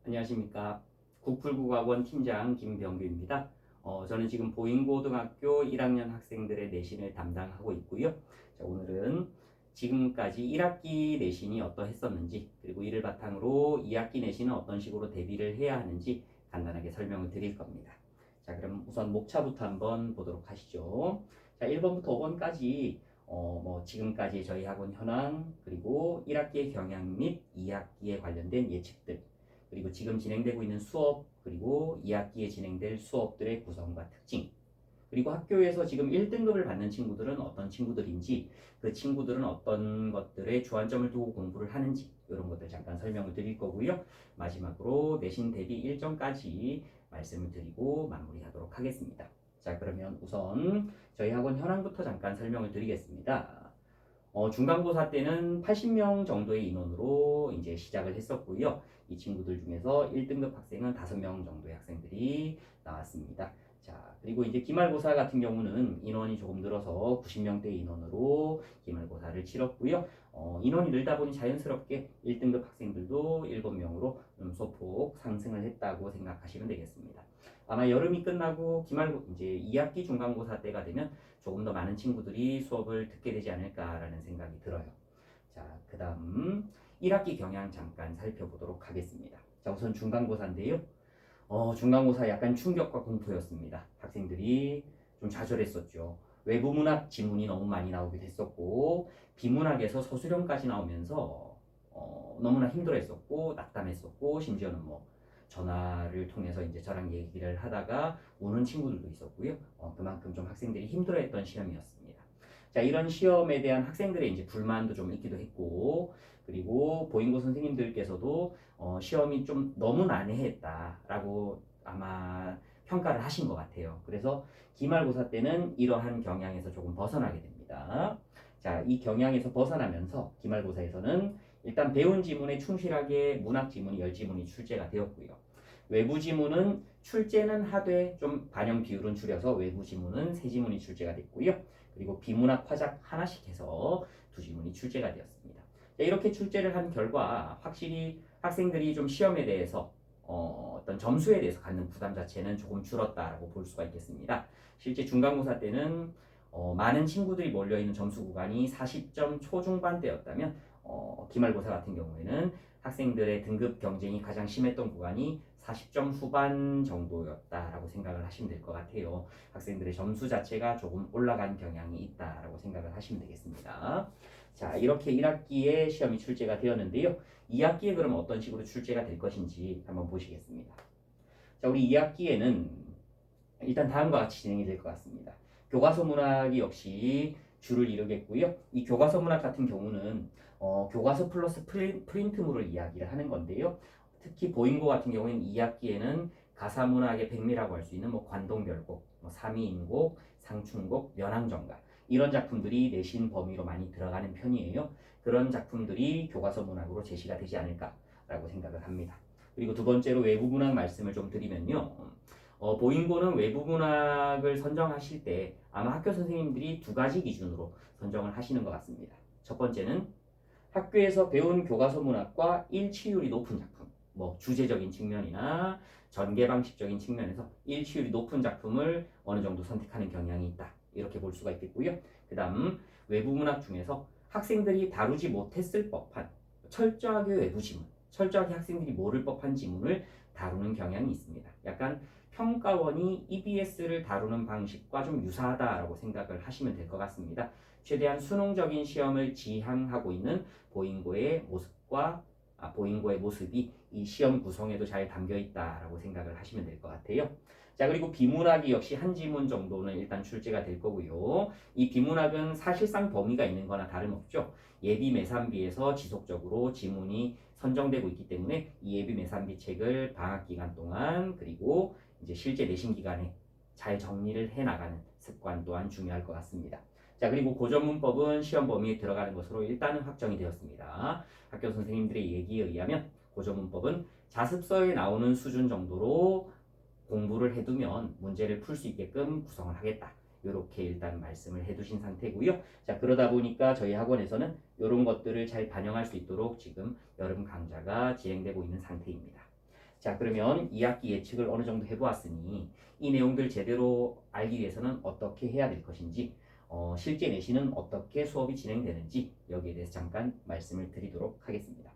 안녕하십니까. 국풀국악원 팀장 김병규입니다. 저는 지금 보인고등학교 1학년 학생들의 내신을 담당하고 있고요. 자, 오늘은 지금까지 1학기 내신이 어떠했었는지, 그리고 이를 바탕으로 2학기 내신은 어떤 식으로 대비를 해야 하는지 간단하게 설명을 드릴 겁니다. 자, 그럼 우선 목차부터 한번 보도록 하시죠. 자, 1번부터 5번까지 지금까지 저희 학원 현황, 그리고 1학기의 경향 및 2학기에 관련된 예측들, 그리고 지금 진행되고 있는 수업, 그리고 2학기에 진행될 수업들의 구성과 특징, 그리고 학교에서 지금 1등급을 받는 친구들은 어떤 친구들인지, 그 친구들은 어떤 것들에 주안점을 두고 공부를 하는지, 이런 것들 잠깐 설명을 드릴 거고요. 마지막으로 내신 대비 일정까지 말씀을 드리고 마무리하도록 하겠습니다. 자, 그러면 우선 저희 학원 현황부터 잠깐 설명을 드리겠습니다. 중간고사 때는 80명 정도의 인원으로 이제 시작을 했었고요. 이 친구들 중에서 1등급 학생은 5명 정도의 학생들이 나왔습니다. 자, 그리고 이제 기말고사 같은 경우는 인원이 조금 늘어서 90명대 인원으로 기말고사를 치렀고요. 인원이 늘다 보니 자연스럽게 1등급 학생들도 7명으로 소폭 상승을 했다고 생각하시면 되겠습니다. 아마 여름이 끝나고 이제 2학기 중간고사 때가 되면 조금 더 많은 친구들이 수업을 듣게 되지 않을까라는 생각이 들어요. 자, 그 다음 1학기 경향 잠깐 살펴보도록 하겠습니다. 자, 우선 중간고사인데요. 중간고사 약간 충격과 공포였습니다. 학생들이 좀 좌절했었죠. 외부 문학 지문이 너무 많이 나오기도 했었고, 비문학에서 서술형까지 나오면서 너무나 힘들어했었고, 낙담했었고, 심지어는 전화를 통해서 이제 저랑 얘기를 하다가 우는 친구들도 있었고요. 그만큼 좀 학생들이 힘들어했던 시험이었습니다. 자, 이런 시험에 대한 학생들의 이제 불만도 좀 있기도 했고, 그리고 보인고 선생님들께서도 시험이 좀 너무 난해했다라고 아마 평가를 하신 것 같아요. 그래서 기말고사 때는 이러한 경향에서 조금 벗어나게 됩니다. 자, 이 경향에서 벗어나면서 기말고사에서는 일단 배운 지문에 충실하게 문학 지문이 10지문이 출제가 되었고요. 외부 지문은 출제는 하되 좀 반영 비율은 줄여서 외부 지문은 3지문이 출제가 됐고요. 그리고 비문학 화작 하나씩 해서 2지문이 출제가 되었습니다. 이렇게 출제를 한 결과 확실히 학생들이 좀 시험에 대해서 어떤 점수에 대해서 갖는 부담 자체는 조금 줄었다라고 볼 수가 있겠습니다. 실제 중간고사 때는 많은 친구들이 몰려있는 점수 구간이 40점 초중반대였다면 기말고사 같은 경우에는 학생들의 등급 경쟁이 가장 심했던 구간이 40점 후반 정도였다라고 생각을 하시면 될 것 같아요. 학생들의 점수 자체가 조금 올라간 경향이 있다라고 생각을 하시면 되겠습니다. 자, 이렇게 1학기에 시험이 출제가 되었는데요. 2학기에 그럼 어떤 식으로 출제가 될 것인지 한번 보시겠습니다. 자, 우리 2학기에는 일단 다음과 같이 진행이 될 것 같습니다. 교과서 문학이 역시 주를 이루겠고요. 이 교과서 문학 같은 경우는 교과서 플러스 프린트물을 이야기를 하는 건데요. 특히 보인고 같은 경우에는 2학기에는 가사문학의 백미라고 할 수 있는 관동별곡, 삼이인곡, 상춘곡, 면항정가 이런 작품들이 내신 범위로 많이 들어가는 편이에요. 그런 작품들이 교과서 문학으로 제시가 되지 않을까라고 생각을 합니다. 그리고 두 번째로 외부 문학 말씀을 좀 드리면요. 보인고는 외부 문학을 선정하실 때 아마 학교 선생님들이 2가지 기준으로 선정을 하시는 것 같습니다. 첫 번째는 학교에서 배운 교과서 문학과 일치율이 높은 작품, 주제적인 측면이나 전개 방식적인 측면에서 일치율이 높은 작품을 어느 정도 선택하는 경향이 있다. 이렇게 볼 수가 있겠고요. 그 다음 외부 문학 중에서 학생들이 다루지 못했을 법한 철저하게 외부 지문, 철저하게 학생들이 모를 법한 지문을 다루는 경향이 있습니다. 약간 평가원이 EBS를 다루는 방식과 좀 유사하다라고 생각을 하시면 될 것 같습니다. 최대한 수능적인 시험을 지향하고 있는 보인고의 모습이 이 시험 구성에도 잘 담겨 있다라고 생각을 하시면 될 것 같아요. 자, 그리고 비문학이 역시 한 지문 정도는 일단 출제가 될 거고요. 이 비문학은 사실상 범위가 있는 거나 다름없죠. 예비 매산비에서 지속적으로 지문이 선정되고 있기 때문에 이 예비 매산비 책을 방학 기간 동안 그리고 이제 실제 내신 기간에 잘 정리를 해 나가는 습관 또한 중요할 것 같습니다. 자, 그리고 고전문법은 시험 범위에 들어가는 것으로 일단은 확정이 되었습니다. 학교 선생님들의 얘기에 의하면 고전문법은 자습서에 나오는 수준 정도로 공부를 해두면 문제를 풀 수 있게끔 구성을 하겠다. 이렇게 일단 말씀을 해두신 상태고요. 자, 그러다 보니까 저희 학원에서는 이런 것들을 잘 반영할 수 있도록 지금 여름 강좌가 진행되고 있는 상태입니다. 자, 그러면 2학기 예측을 어느 정도 해보았으니 이 내용들 제대로 알기 위해서는 어떻게 해야 될 것인지, 실제 내신은 어떻게 수업이 진행되는지 여기에 대해서 잠깐 말씀을 드리도록 하겠습니다.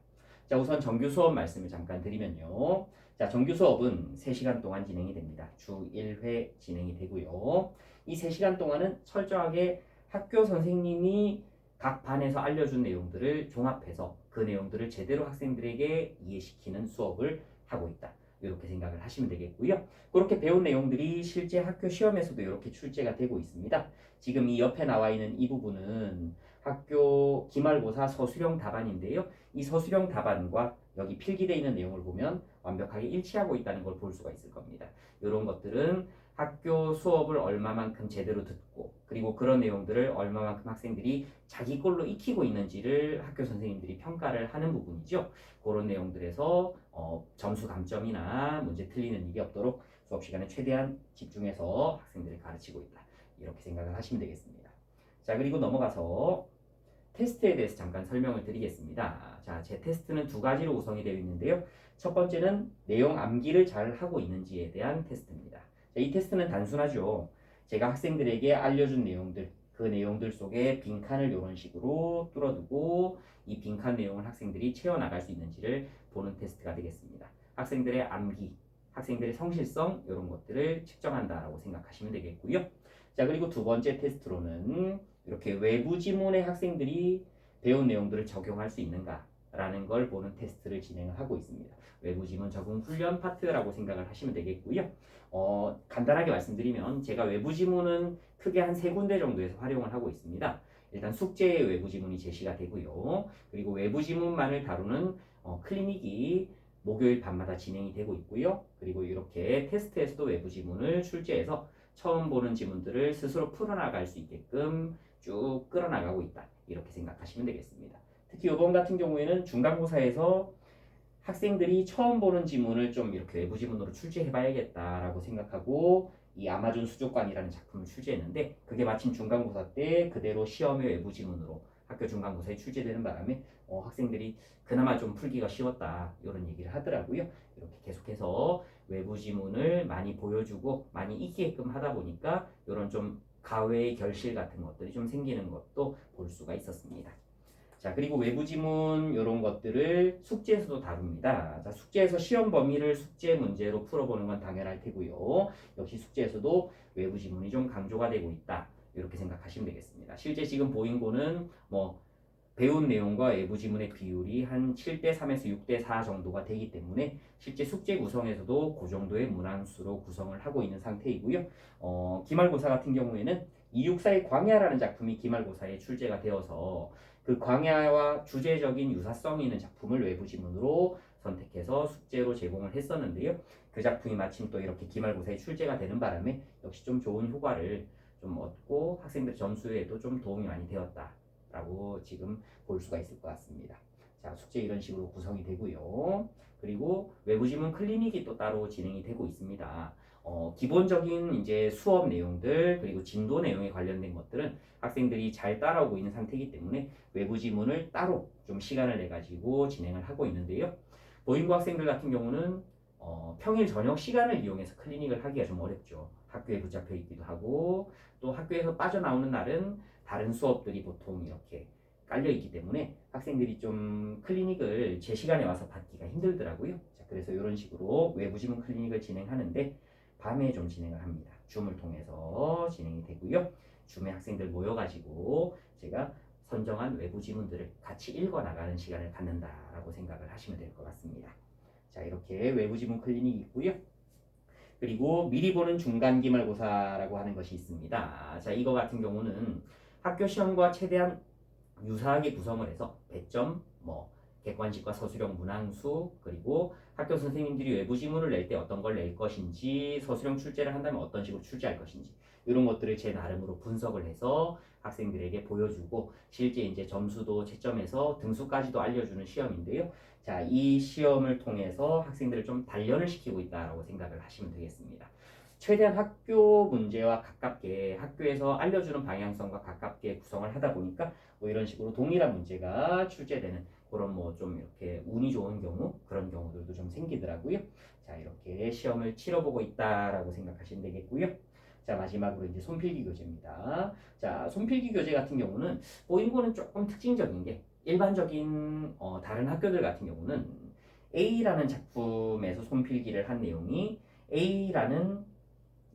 자, 우선 정규 수업 말씀을 잠깐 드리면요. 자, 정규 수업은 3시간 동안 진행이 됩니다. 주 1회 진행이 되고요. 이 3시간 동안은 철저하게 학교 선생님이 각 반에서 알려준 내용들을 종합해서 그 내용들을 제대로 학생들에게 이해시키는 수업을 하고 있다. 이렇게 생각을 하시면 되겠고요. 그렇게 배운 내용들이 실제 학교 시험에서도 이렇게 출제가 되고 있습니다. 지금 이 옆에 나와 있는 이 부분은 학교 기말고사 서술형 답안인데요. 이 서술형 답안과 여기 필기되어 있는 내용을 보면 완벽하게 일치하고 있다는 걸 볼 수가 있을 겁니다. 이런 것들은 학교 수업을 얼마만큼 제대로 듣고 그리고 그런 내용들을 얼마만큼 학생들이 자기 걸로 익히고 있는지를 학교 선생님들이 평가를 하는 부분이죠. 그런 내용들에서 점수 감점이나 문제 틀리는 일이 없도록 수업 시간에 최대한 집중해서 학생들을 가르치고 있다. 이렇게 생각을 하시면 되겠습니다. 자, 그리고 넘어가서 테스트에 대해서 잠깐 설명을 드리겠습니다. 자, 제 테스트는 2가지로 구성이 되어 있는데요. 첫 번째는 내용 암기를 잘 하고 있는지에 대한 테스트입니다. 자, 이 테스트는 단순하죠. 제가 학생들에게 알려준 내용들, 그 내용들 속에 빈칸을 이런 식으로 뚫어두고 이 빈칸 내용을 학생들이 채워나갈 수 있는지를 보는 테스트가 되겠습니다. 학생들의 암기, 학생들의 성실성 이런 것들을 측정한다라고 생각하시면 되겠고요. 자, 그리고 2번째 테스트로는 이렇게 외부 지문에 학생들이 배운 내용들을 적용할 수 있는가라는 걸 보는 테스트를 진행을 하고 있습니다. 외부 지문 적응 훈련 파트라고 생각을 하시면 되겠고요. 간단하게 말씀드리면 제가 외부 지문은 크게 한 3군데 정도에서 활용을 하고 있습니다. 일단 숙제의 외부 지문이 제시가 되고요. 그리고 외부 지문만을 다루는 클리닉이 목요일 밤마다 진행이 되고 있고요. 그리고 이렇게 테스트에서도 외부 지문을 출제해서 처음 보는 지문들을 스스로 풀어나갈 수 있게끔 쭉 끌어나가고 있다. 이렇게 생각하시면 되겠습니다. 특히 이번 같은 경우에는 중간고사에서 학생들이 처음 보는 지문을 좀 이렇게 외부 지문으로 출제해봐야겠다라고 생각하고 이 아마존 수족관이라는 작품을 출제했는데 그게 마침 중간고사 때 그대로 시험의 외부 지문으로 학교 중간고사에 출제되는 바람에 학생들이 그나마 좀 풀기가 쉬웠다 이런 얘기를 하더라고요. 이렇게 계속해서 외부 지문을 많이 보여주고 많이 익히게끔 하다 보니까 이런 좀 가외의 결실 같은 것들이 좀 생기는 것도 볼 수가 있었습니다. 자, 그리고 외부 지문 이런 것들을 숙제에서도 다룹니다. 자, 숙제에서 시험 범위를 숙제 문제로 풀어보는 건 당연할 테고요. 역시 숙제에서도 외부 지문이 좀 강조가 되고 있다. 이렇게 생각하시면 되겠습니다. 실제 지금 보인고는 배운 내용과 외부 지문의 비율이 한 7대3에서 6대4 정도가 되기 때문에 실제 숙제 구성에서도 그 정도의 문항수로 구성을 하고 있는 상태이고요. 기말고사 같은 경우에는 264의 광야라는 작품이 기말고사에 출제가 되어서 그 광야와 주제적인 유사성이 있는 작품을 외부 지문으로 선택해서 숙제로 제공을 했었는데요. 그 작품이 마침 또 이렇게 기말고사에 출제가 되는 바람에 역시 좀 좋은 효과를 좀 얻고 학생들 점수에도 좀 도움이 많이 되었다라고 지금 볼 수가 있을 것 같습니다. 자, 숙제 이런 식으로 구성이 되고요. 그리고 외부 지문 클리닉이 또 따로 진행이 되고 있습니다. 기본적인 이제 수업 내용들 그리고 진도 내용에 관련된 것들은 학생들이 잘 따라오고 있는 상태이기 때문에 외부 지문을 따로 좀 시간을 내 가지고 진행을 하고 있는데요. 보인고 학생들 같은 경우는 평일 저녁 시간을 이용해서 클리닉을 하기가 좀 어렵죠. 학교에 붙잡혀 있기도 하고 또 학교에서 빠져나오는 날은 다른 수업들이 보통 이렇게 깔려 있기 때문에 학생들이 좀 클리닉을 제 시간에 와서 받기가 힘들더라고요. 자, 그래서 이런 식으로 외부 지문 클리닉을 진행하는데 밤에 좀 진행을 합니다. 줌을 통해서 진행이 되고요. 줌에 학생들 모여가지고 제가 선정한 외부 지문들을 같이 읽어 나가는 시간을 갖는다라고 생각을 하시면 될 것 같습니다. 자, 이렇게 외부 지문 클리닉이 있고요. 그리고 미리 보는 중간 기말고사라고 하는 것이 있습니다. 자, 이거 같은 경우는 학교 시험과 최대한 유사하게 구성을 해서 배점, 객관식과 서술형 문항수, 그리고 학교 선생님들이 외부 지문을 낼 때 어떤 걸 낼 것인지, 서술형 출제를 한다면 어떤 식으로 출제할 것인지 이런 것들을 제 나름으로 분석을 해서 학생들에게 보여주고 실제 이제 점수도 채점해서 등수까지도 알려주는 시험인데요. 자, 이 시험을 통해서 학생들을 좀 단련을 시키고 있다라고 생각을 하시면 되겠습니다. 최대한 학교 문제와 가깝게 학교에서 알려주는 방향성과 가깝게 구성을 하다 보니까 이런 식으로 동일한 문제가 출제되는 그런 뭐 좀 이렇게 운이 좋은 경우 그런 경우들도 좀 생기더라고요. 자, 이렇게 시험을 치러보고 있다라고 생각하시면 되겠고요. 자, 마지막으로 이제 손필기 교재입니다. 자, 손필기 교재 같은 경우는 보인고는 조금 특징적인 게 일반적인 다른 학교들 같은 경우는 A라는 작품에서 손필기를 한 내용이 A라는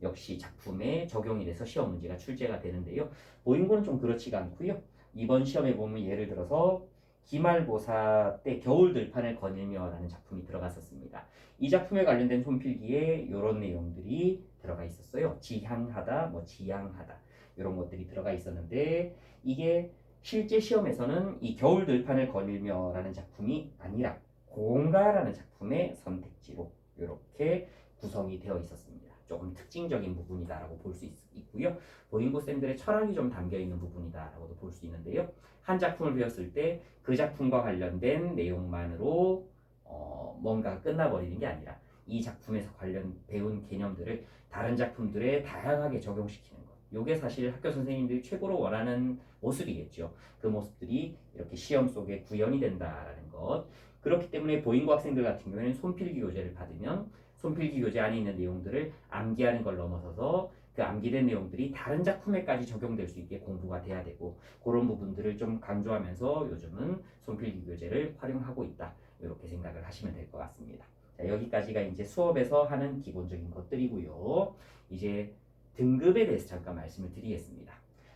역시 작품에 적용이 돼서 시험 문제가 출제가 되는데요. 모의고는 좀 그렇지가 않고요. 이번 시험에 보면 예를 들어서 기말고사 때 겨울 들판을 거닐며라는 작품이 들어갔었습니다. 이 작품에 관련된 손필기에 이런 내용들이 들어가 있었어요. 지향하다, 뭐 지향하다 이런 것들이 들어가 있었는데 이게 실제 시험에서는 이 겨울 들판을 거닐며라는 작품이 아니라 공가라는 작품의 선택지로 이렇게 구성이 되어 있었습니다. 조금 특징적인 부분이다라고 볼 수 있고요. 보잉고 쌤들의 철학이 좀 담겨 있는 부분이다라고도 볼 수 있는데요. 한 작품을 배웠을 때 그 작품과 관련된 내용만으로 뭔가 끝나버리는 게 아니라 이 작품에서 배운 개념들을 다른 작품들에 다양하게 적용시키는 것. 이게 사실 학교 선생님들이 최고로 원하는 모습이겠죠. 그 모습들이 이렇게 시험 속에 구현이 된다라는 것. 그렇기 때문에 보잉고 학생들 같은 경우에는 손필기 교재를 받으면 손필기 교재 안에 있는 내용들을 암기하는 걸 넘어서서 그 암기된 내용들이 다른 작품에까지 적용될 수 있게 공부가 돼야 되고 그런 부분들을 좀 강조하면서 요즘은 손필기 교재를 활용하고 있다. 이렇게 생각을 하시면 될 것 같습니다. 자, 여기까지가 이제 수업에서 하는 기본적인 것들이고요. 이제 등급에 대해서 잠깐 말씀을 드리겠습니다.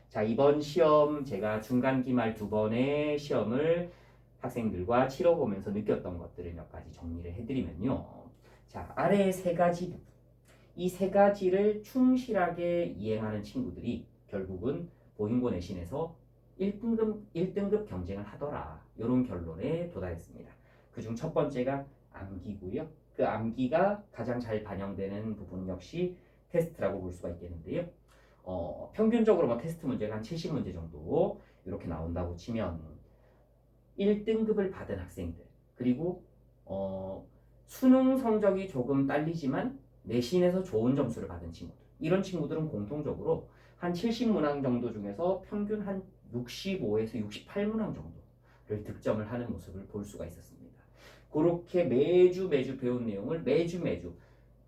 자, 이번 시험 제가 중간 기말 2번의 시험을 학생들과 치러보면서 느꼈던 것들을 몇 가지 정리를 해드리면요. 자, 아래 세 가지 부분. 이 세 가지를 충실하게 이행하는 친구들이 결국은 보잉고 내신에서 1등급 경쟁을 하더라. 이런 결론에 도달했습니다. 그중 첫 번째가 암기고요. 그 암기가 가장 잘 반영되는 부분 역시 테스트라고 볼 수가 있겠는데요. 평균적으로 뭐 테스트 문제가 한 70문제 정도 이렇게 나온다고 치면 1등급을 받은 학생들 그리고 수능 성적이 조금 딸리지만 내신에서 좋은 점수를 받은 친구들 이런 친구들은 공통적으로 한 70문항 정도 중에서 평균 한 65에서 68문항 정도를 득점을 하는 모습을 볼 수가 있었습니다. 그렇게 매주 배운 내용을 매주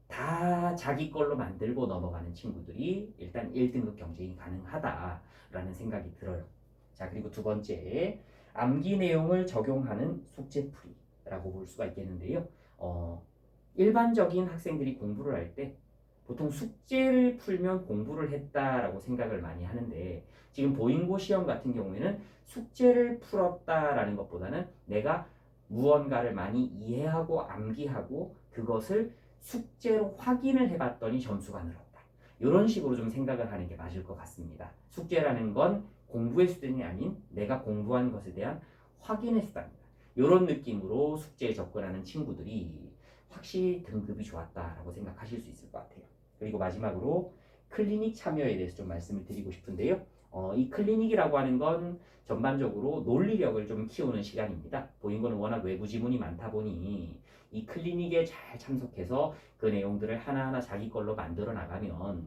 다 자기 걸로 만들고 넘어가는 친구들이 일단 1등급 경쟁이 가능하다라는 생각이 들어요. 자, 그리고 두 번째 암기 내용을 적용하는 숙제풀이라고 볼 수가 있겠는데요. 일반적인 학생들이 공부를 할 때 보통 숙제를 풀면 공부를 했다라고 생각을 많이 하는데 지금 보잉고 시험 같은 경우에는 숙제를 풀었다라는 것보다는 내가 무언가를 많이 이해하고 암기하고 그것을 숙제로 확인을 해봤더니 점수가 늘었다. 이런 식으로 좀 생각을 하는 게 맞을 것 같습니다. 숙제라는 건 공부의 수준이 아닌 내가 공부한 것에 대한 확인의 수단입니다. 이런 느낌으로 숙제에 접근하는 친구들이 확실히 등급이 좋았다라고 생각하실 수 있을 것 같아요. 그리고 마지막으로 클리닉 참여에 대해서 좀 말씀을 드리고 싶은데요. 이 클리닉이라고 하는 건 전반적으로 논리력을 좀 키우는 시간입니다. 보잉고는 워낙 외부 지문이 많다 보니 이 클리닉에 잘 참석해서 그 내용들을 하나하나 자기 걸로 만들어 나가면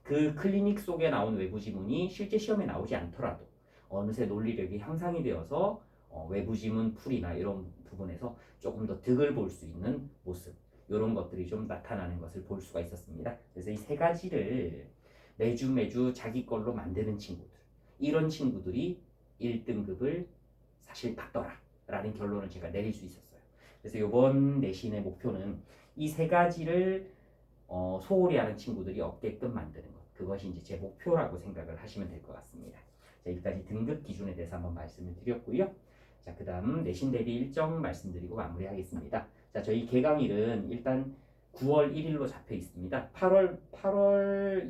그 클리닉 속에 나온 외부 지문이 실제 시험에 나오지 않더라도 어느새 논리력이 향상이 되어서 외부 지문 풀이나 이런 부분에서 조금 더 득을 볼 수 있는 모습 이런 것들이 좀 나타나는 것을 볼 수가 있었습니다. 그래서 이 세 가지를 매주 자기 걸로 만드는 친구들 이런 친구들이 1등급을 사실 받더라 라는 결론을 제가 내릴 수 있었어요. 그래서 이번 내신의 목표는 이 세 가지를 소홀히 하는 친구들이 없게끔 만드는 것 그것이 이제 제 목표라고 생각을 하시면 될 것 같습니다. 자, 여기까지 등급 기준에 대해서 한번 말씀을 드렸고요. 자, 그 다음 내신 대비 일정 말씀드리고 마무리하겠습니다. 자, 저희 개강일은 일단 9월 1일로 잡혀 있습니다. 8월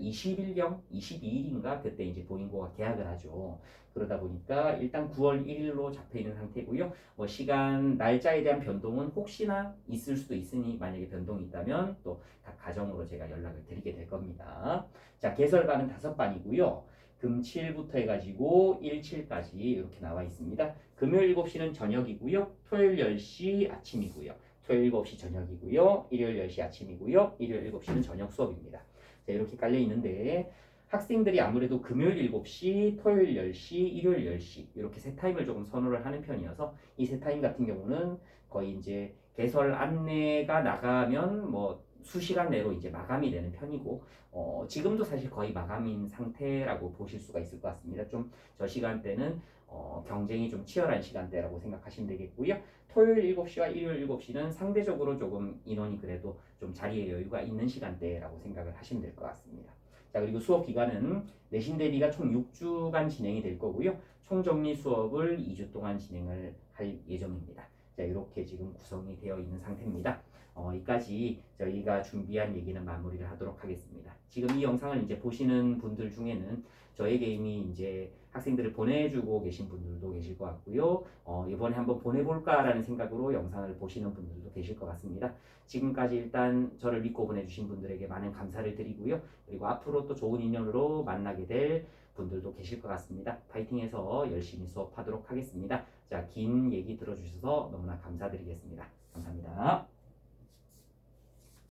20일경 22일인가 그때 이제 보잉고가 개학을 하죠. 그러다 보니까 일단 9월 1일로 잡혀 있는 상태고요. 뭐 시간 날짜에 대한 변동은 혹시나 있을 수도 있으니 만약에 변동이 있다면 또 각 가정으로 제가 연락을 드리게 될 겁니다. 자, 개설반은 5반이고요. 금 7부터 해가지고 1, 7까지 이렇게 나와 있습니다. 금요일 7시는 저녁이고요. 토요일 10시 아침이고요. 토요일 7시 저녁이고요. 일요일 10시 아침이고요. 일요일 7시는 저녁 수업입니다. 자, 이렇게 깔려 있는데 학생들이 아무래도 금요일 7시, 토요일 10시, 일요일 10시 이렇게 세 타임을 조금 선호를 하는 편이어서 이 세 타임 같은 경우는 거의 이제 개설 안내가 나가면 뭐 수시간 내로 이제 마감이 되는 편이고 지금도 사실 거의 마감인 상태라고 보실 수가 있을 것 같습니다. 좀 저 시간대는 경쟁이 좀 치열한 시간대라고 생각하시면 되겠고요. 토요일 7시와 일요일 7시는 상대적으로 조금 인원이 그래도 좀 자리에 여유가 있는 시간대라고 생각을 하시면 될 것 같습니다. 자, 그리고 수업 기간은 내신 대비가 총 6주간 진행이 될 거고요. 총정리 수업을 2주 동안 진행을 할 예정입니다. 자, 이렇게 지금 구성이 되어 있는 상태입니다. 여기까지 저희가 준비한 얘기는 마무리를 하도록 하겠습니다. 지금 이 영상을 이제 보시는 분들 중에는 저에게 이미 이제 학생들을 보내주고 계신 분들도 계실 것 같고요. 이번에 한번 보내볼까라는 생각으로 영상을 보시는 분들도 계실 것 같습니다. 지금까지 일단 저를 믿고 보내주신 분들에게 많은 감사를 드리고요. 그리고 앞으로 또 좋은 인연으로 만나게 될 분들도 계실 것 같습니다. 파이팅해서 열심히 수업하도록 하겠습니다. 자, 긴 얘기 들어주셔서 너무나 감사드리겠습니다. 감사합니다.